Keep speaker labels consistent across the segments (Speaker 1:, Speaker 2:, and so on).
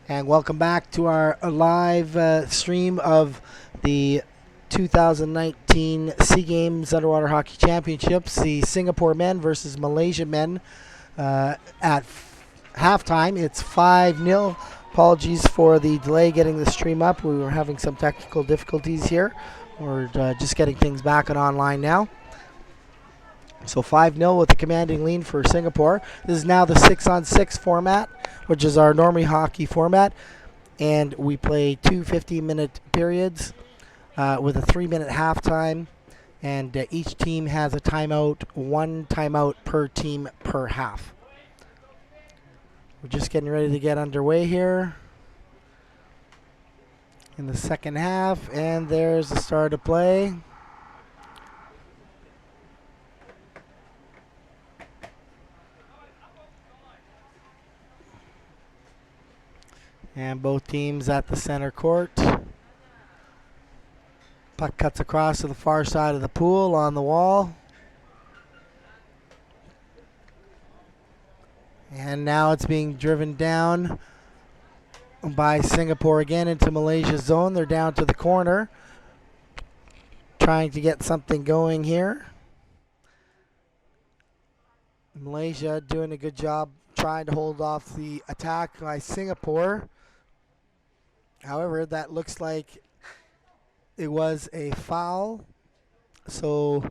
Speaker 1: And welcome back to our live stream of the 2019 SEA Games Underwater Hockey Championships. The Singapore men versus Malaysia men at halftime. It's 5-0. Apologies for the delay getting the stream up. We were having some technical difficulties here. We're just getting things back and online now. So 5-0 with a commanding lead for Singapore. This is now the 6-on-6 format, which is our Normie hockey format. And we play two 15-minute periods with a 3-minute halftime. And each team has a timeout, one timeout per team per half. We're just getting ready to get underway here in the second half. And there's the start of play. And both teams at the center court. Puck cuts across to the far side of the pool on the wall. And now it's being driven down by Singapore again into Malaysia's zone. They're down to the corner, trying to get something going here. Malaysia doing a good job trying to hold off the attack by Singapore. However, that looks like it was a foul. So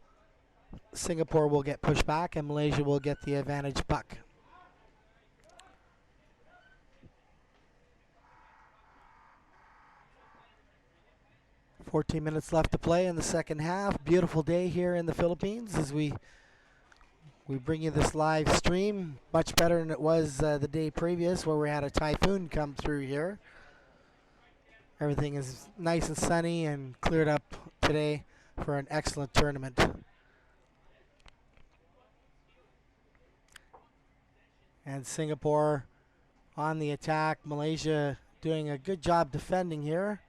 Speaker 1: Singapore will get pushed back and Malaysia will get the advantage puck. "14 minutes left to play in the second half. Beautiful day here in the Philippines as we bring you this live stream. Much better than it was the day previous where we had a typhoon come through here. Everything is nice and sunny and cleared up today for an excellent tournament. And Singapore on the attack. Malaysia doing a good job defending here.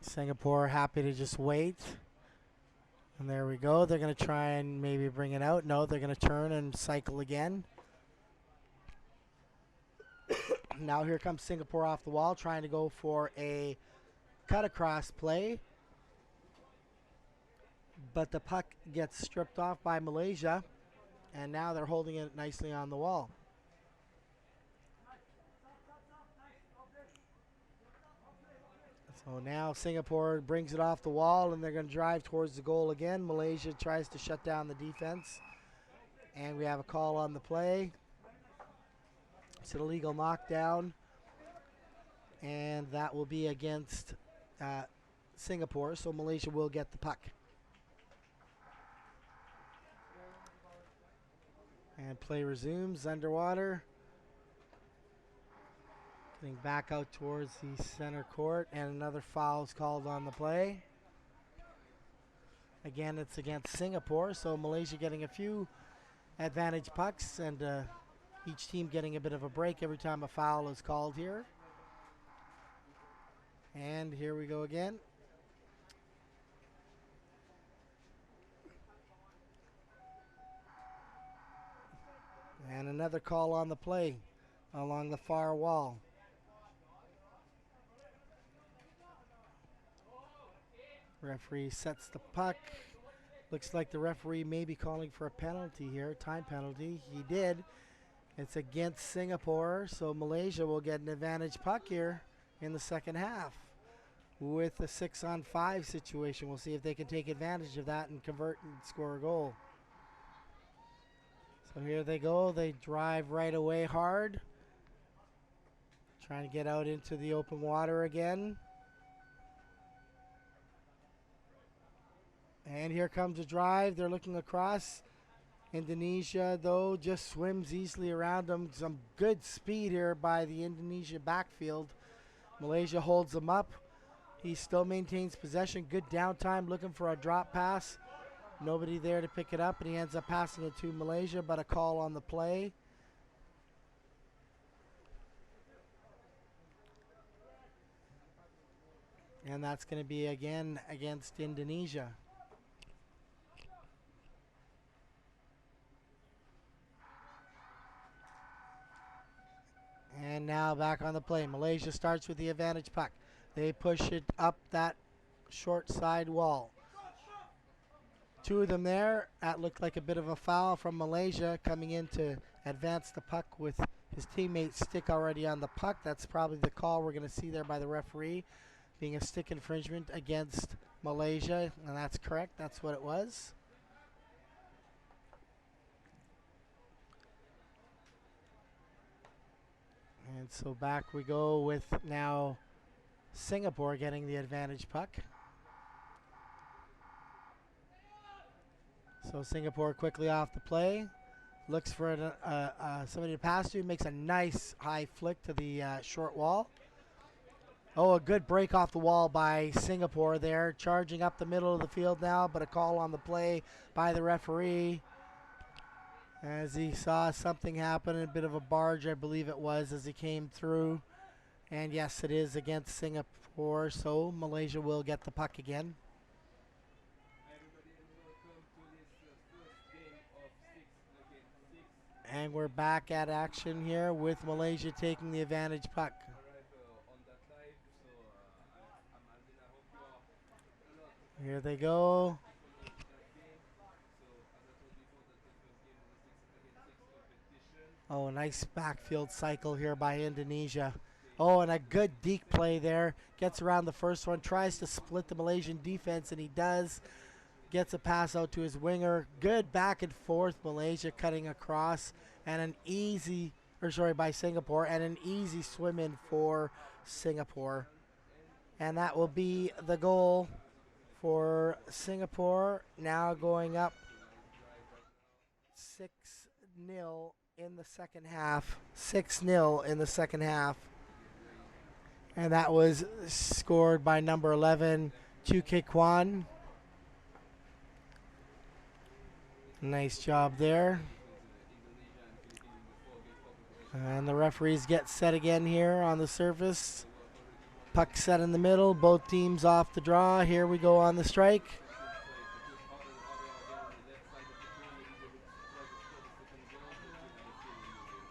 Speaker 1: Singapore happy to just wait. And there we go. They're going to try and maybe bring it out. No, they're going to turn and cycle again. Now here comes Singapore off the wall, trying to go for a cut across play. But the puck gets stripped off by Malaysia, and now they're holding it nicely on the wall. So now Singapore brings it off the wall, and they're going to drive towards the goal again. Malaysia tries to shut down the defense, and we have a call on the play. It's an illegal knockdown, and that will be against Singapore, so Malaysia will get the puck. And play resumes underwater. Getting back out towards the center court, and another foul is called on the play. Again, it's against Singapore, so Malaysia getting a few advantage pucks, and each team getting a bit of a break every time a foul is called here. And here we go again. And another call on the play along the far wall. Referee sets the puck. Looks like the referee may be calling for a penalty here, time penalty. He did. It's against Singapore, so Malaysia will get an advantage puck here in the second half with a 6-on-5 situation. We'll see if they can take advantage of that and convert and score a goal. So here they go. They drive right away hard, trying to get out into the open water again. And here comes a drive. They're looking across. Indonesia, though, just swims easily around them. Some good speed here by the Indonesia backfield. Malaysia holds them up. He still maintains possession. Good downtime, looking for a drop pass. Nobody there to pick it up, and he ends up passing it to Malaysia, but a call on the play. And that's going to be again against Indonesia. And now back on the play. Malaysia starts with the advantage puck. They push it up that short side wall. Two of them there. That looked like a bit of a foul from Malaysia coming in to advance the puck with his teammate's stick already on the puck. That's probably the call we're going to see there by the referee, being a stick infringement against Malaysia. And that's correct. That's what it was. And so back we go with now Singapore getting the advantage puck. So Singapore quickly off the play. Looks for somebody to pass to. Makes a nice high flick to the short wall. Oh, a good break off the wall by Singapore there. Charging up the middle of the field now, but a call on the play by the referee. As he saw something happen, a bit of a barge, I believe it was, as he came through. And yes, it is against Singapore, so Malaysia will get the puck again. And we're back at action here with Malaysia taking the advantage puck. Here they go. Oh, nice backfield cycle here by Indonesia. Oh, and a good deke play there. Gets around the first one, tries to split the Malaysian defense, and he does. Gets a pass out to his winger. Good back and forth. Malaysia cutting across, and an easy, by Singapore, and an easy swim in for Singapore. And that will be the goal for Singapore. Now going up 6-0 in the second half. 6-0 in the second half. And that was scored by number 11, Chu Kei Kwan. Nice job there. And the referees get set again here on the surface. Puck set in the middle. Both teams off the draw. Here we go on the strike.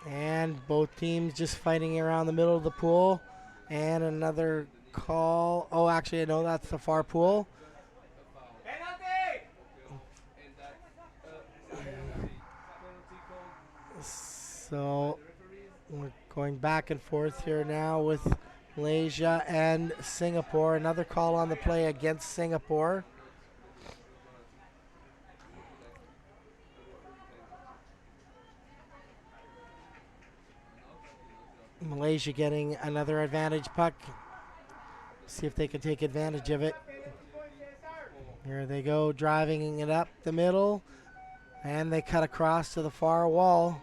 Speaker 1: And both teams just fighting around the middle of the pool. And another call. Oh, actually, no, that's the far pool. So we're going back and forth here now with Malaysia and Singapore. Another call on the play against Singapore. Malaysia getting another advantage puck. See if they can take advantage of it. Here they go, driving it up the middle. And they cut across to the far wall.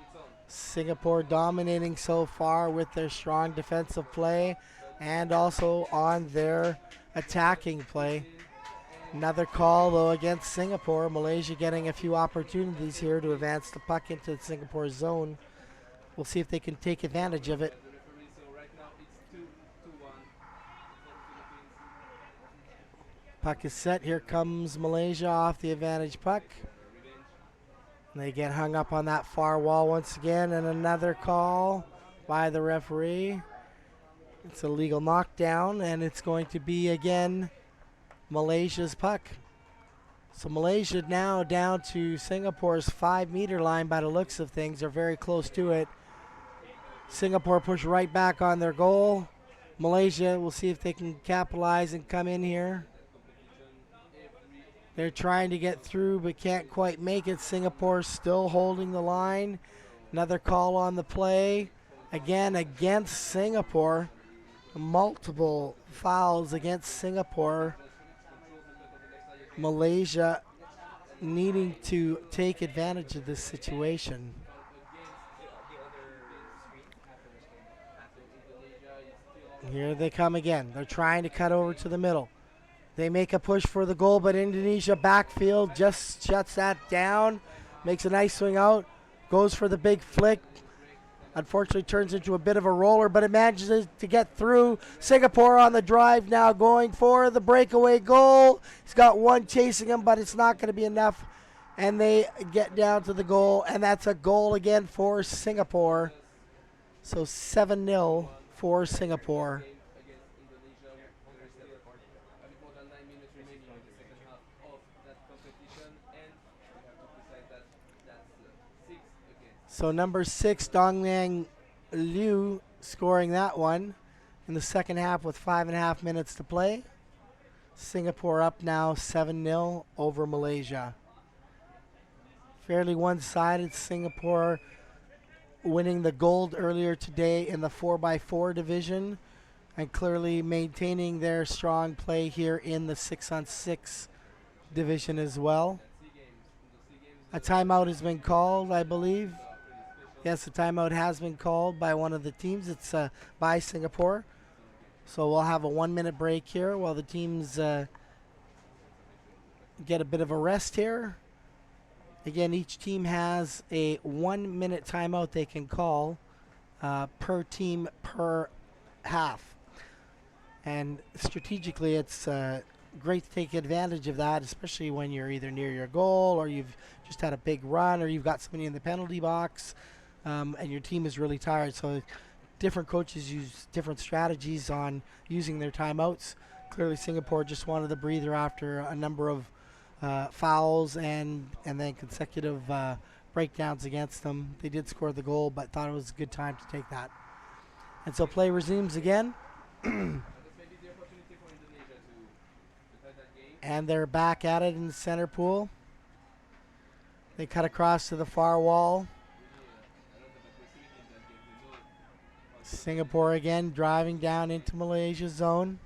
Speaker 1: Singapore dominating so far with their strong defensive play and also on their attacking play. Another call, though, against Singapore. Malaysia getting a few opportunities here to advance the puck into Singapore zone. We'll see if they can take advantage of it. Puck is set. Here comes Malaysia off the advantage puck. They get hung up on that far wall once again, and another call by the referee. It's a legal knockdown, and it's going to be again Malaysia's puck. So Malaysia now down to Singapore's 5-meter line by the looks of things. They're very close to it. Singapore push right back on their goal. Malaysia, we'll see if they can capitalize and come in here. They're trying to get through but can't quite make it. Singapore still holding the line. Another call on the play. Again against Singapore. Multiple fouls against Singapore. Malaysia needing to take advantage of this situation. Here they come again. They're trying to cut over to the middle. They make a push for the goal, but Indonesia backfield just shuts that down. Makes a nice swing out. Goes for the big flick. Unfortunately, turns into a bit of a roller, but it manages to get through. Singapore on the drive now, going for the breakaway goal. He's got one chasing him, but it's not going to be enough. And they get down to the goal, and that's a goal again for Singapore. So 7-0 for Singapore. So number 6, Dongyang Liu, scoring that one in the second half with 5.5 minutes to play. Singapore up now 7-0 over Malaysia. Fairly one-sided. Singapore winning the gold earlier today in the 4x4 division and clearly maintaining their strong play here in the 6-on-6 division as well. A timeout has been called, I believe. Yes, the timeout has been called by one of the teams. It's by Singapore. So we'll have a 1-minute break here while the teams get a bit of a rest here. Again, each team has a 1-minute timeout they can call per team per half. And strategically, it's great to take advantage of that, especially when you're either near your goal or you've just had a big run or you've got somebody in the penalty box. And your team is really tired. So different coaches use different strategies on using their timeouts. Clearly Singapore just wanted a breather after a number of fouls and then consecutive breakdowns against them. They did score the goal, but thought it was a good time to take that. And so play resumes again. And they're back at it in the center pool. They cut across to the far wall. Singapore again driving down into Malaysia's zone.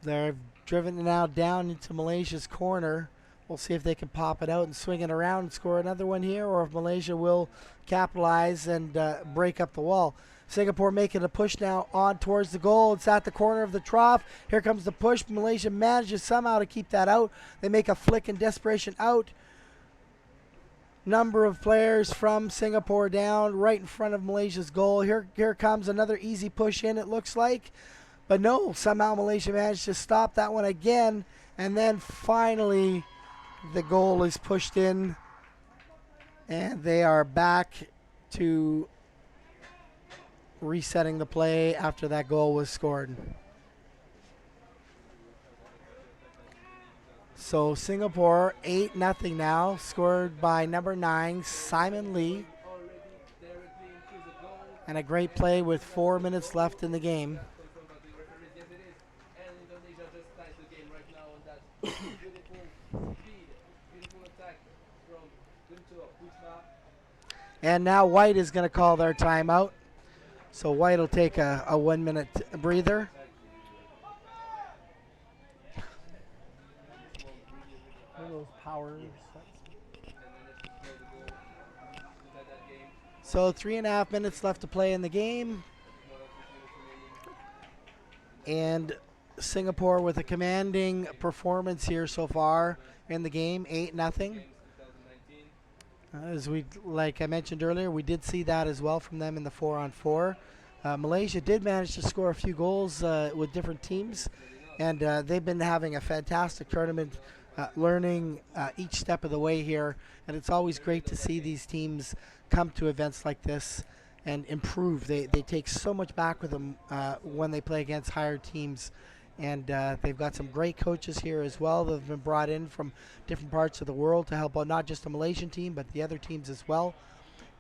Speaker 1: They're driven now down into Malaysia's corner. We'll see if they can pop it out and swing it around and score another one here, or if Malaysia will capitalize and break up the wall. Singapore making a push now on towards the goal. It's at the corner of the trough. Here comes the push. Malaysia manages somehow to keep that out. They make a flick in desperation out. Number of players from Singapore down right in front of Malaysia's goal. Here comes another easy push in, it looks like. But no, somehow Malaysia managed to stop that one again. And then finally the goal is pushed in. And they are back to resetting the play after that goal was scored. So Singapore 8-0 now, scored by number 9, Simon Lee. And a great play with 4 minutes left in the game. And now White is going to call their timeout. So White will take a 1-minute breather. Those powers. So 3.5 minutes left to play in the game. And Singapore with a commanding performance here so far in the game, 8-0. As like I mentioned earlier, we did see that as well from them in the 4-on-4. Malaysia did manage to score a few goals with different teams, and they've been having a fantastic tournament, learning each step of the way here. And it's always great to see these teams come to events like this and improve. They take so much back with them when they play against higher teams. And they've got some great coaches here as well that have been brought in from different parts of the world to help out not just the Malaysian team, but the other teams as well,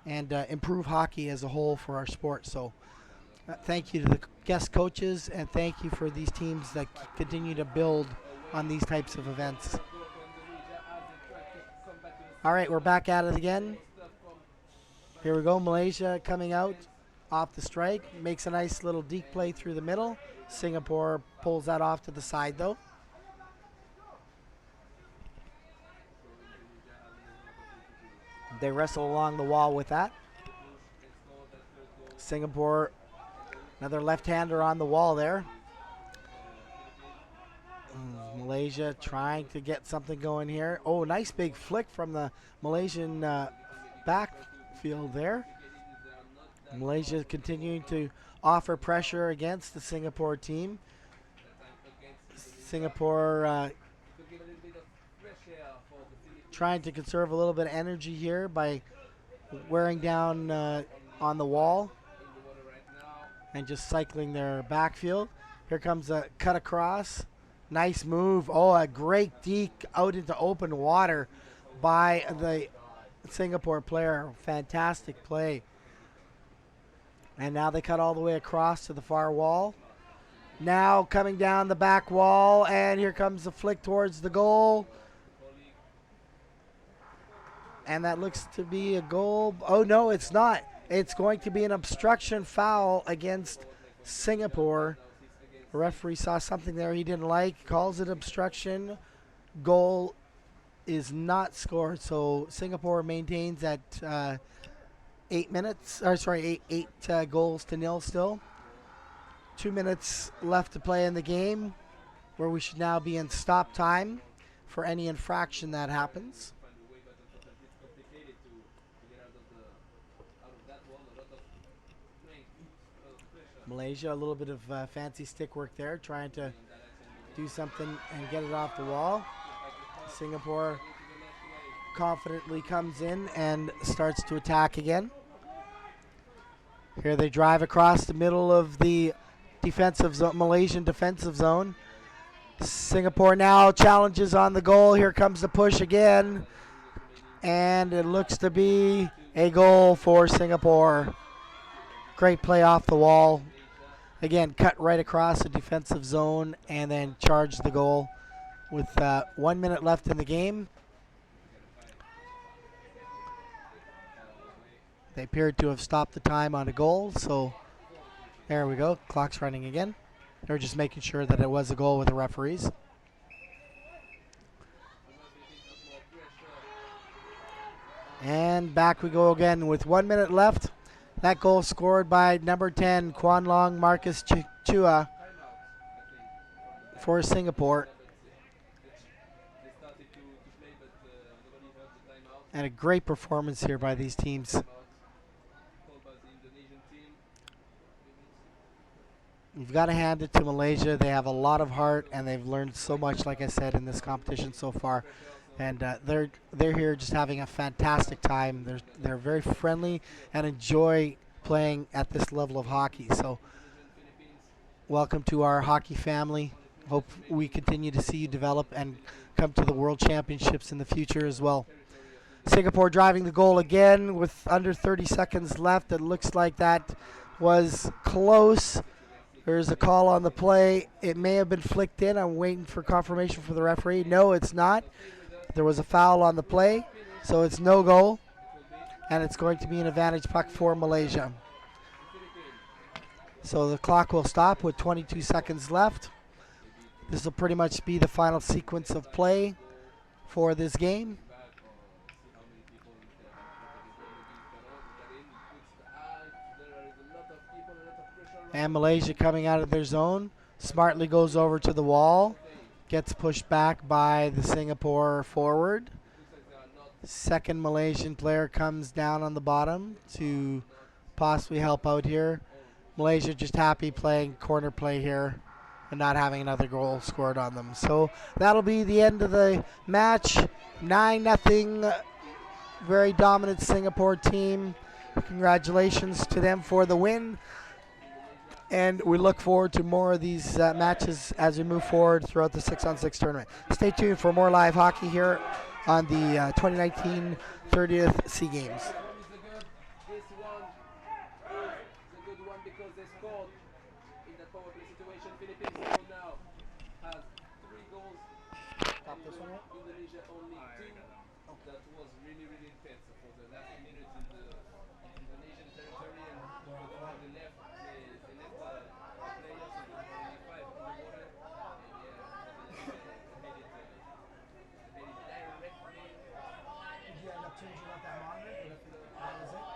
Speaker 1: and improve hockey as a whole for our sport. So thank you to the guest coaches, and thank you for these teams that continue to build on these types of events. All right, we're back at it again. Here we go, Malaysia coming out off the strike, makes a nice little deke play through the middle. Singapore pulls that off to the side though. They wrestle along the wall with that. Singapore, another left-hander on the wall there. Malaysia Malaysia trying to get something going here. Oh, nice big flick from the Malaysian backfield there. Malaysia continuing to offer pressure against the Singapore team. Singapore trying to conserve a little bit of energy here by wearing down on the wall and just cycling their backfield. Here comes a cut across. Nice move. Oh, a great deke out into open water by the Singapore player. Fantastic play. And now they cut all the way across to the far wall. Now coming down the back wall, and here comes the flick towards the goal. And that looks to be a goal. Oh, no, it's not. It's going to be an obstruction foul against Singapore. The referee saw something there he didn't like, calls it obstruction. Goal is not scored, so Singapore maintains at 8 goals to nil still. 2 minutes left to play in the game, where we should now be in stop time for any infraction that happens. Malaysia, a little bit of fancy stick work there, trying to do something and get it off the wall. Singapore confidently comes in and starts to attack again. Here they drive across the middle of the defensive zone, Malaysian defensive zone. Singapore now challenges on the goal. Here comes the push again. And it looks to be a goal for Singapore. Great play off the wall. Again, cut right across the defensive zone and then charge the goal with 1 minute left in the game. They appeared to have stopped the time on a goal, so there we go. Clock's running again. They're just making sure that it was a goal with the referees. And back we go again with 1 minute left. That goal scored by number 10, Kwan Long Marcus Chua for Singapore. And a great performance here by these teams. You've got to hand it to Malaysia. They have a lot of heart, and they've learned so much, like I said, in this competition so far. And they're here just having a fantastic time. They're very friendly and enjoy playing at this level of hockey. So welcome to our hockey family. Hope we continue to see you develop and come to the World Championships in the future as well. Singapore driving the goal again with under 30 seconds left. It looks like that was close. There's a call on the play. It may have been flicked in. I'm waiting for confirmation from the referee. No, it's not. There was a foul on the play, so it's no goal. And it's going to be an advantage puck for Malaysia. So the clock will stop with 22 seconds left. This will pretty much be the final sequence of play for this game. And Malaysia coming out of their zone. Smartly goes over to the wall. Gets pushed back by the Singapore forward. Second Malaysian player comes down on the bottom to possibly help out here. Malaysia just happy playing corner play here and not having another goal scored on them. So that'll be the end of the match. 9-0. Very dominant Singapore team. Congratulations to them for the win. And we look forward to more of these matches as we move forward throughout the 6-on-6 tournament. Stay tuned for more live hockey here on the 2019 30th SEA Games.
Speaker 2: This one is a good one because they scored in that power play situation. Philippines now has 3 goals.
Speaker 1: Pop this one up.
Speaker 2: Indonesia only 2. That was really, really intense for the last minute in the Indonesian territory, and the left players, so only 5 in the water, and they made it directly.
Speaker 1: Did you end up changing out that monitor? That was it?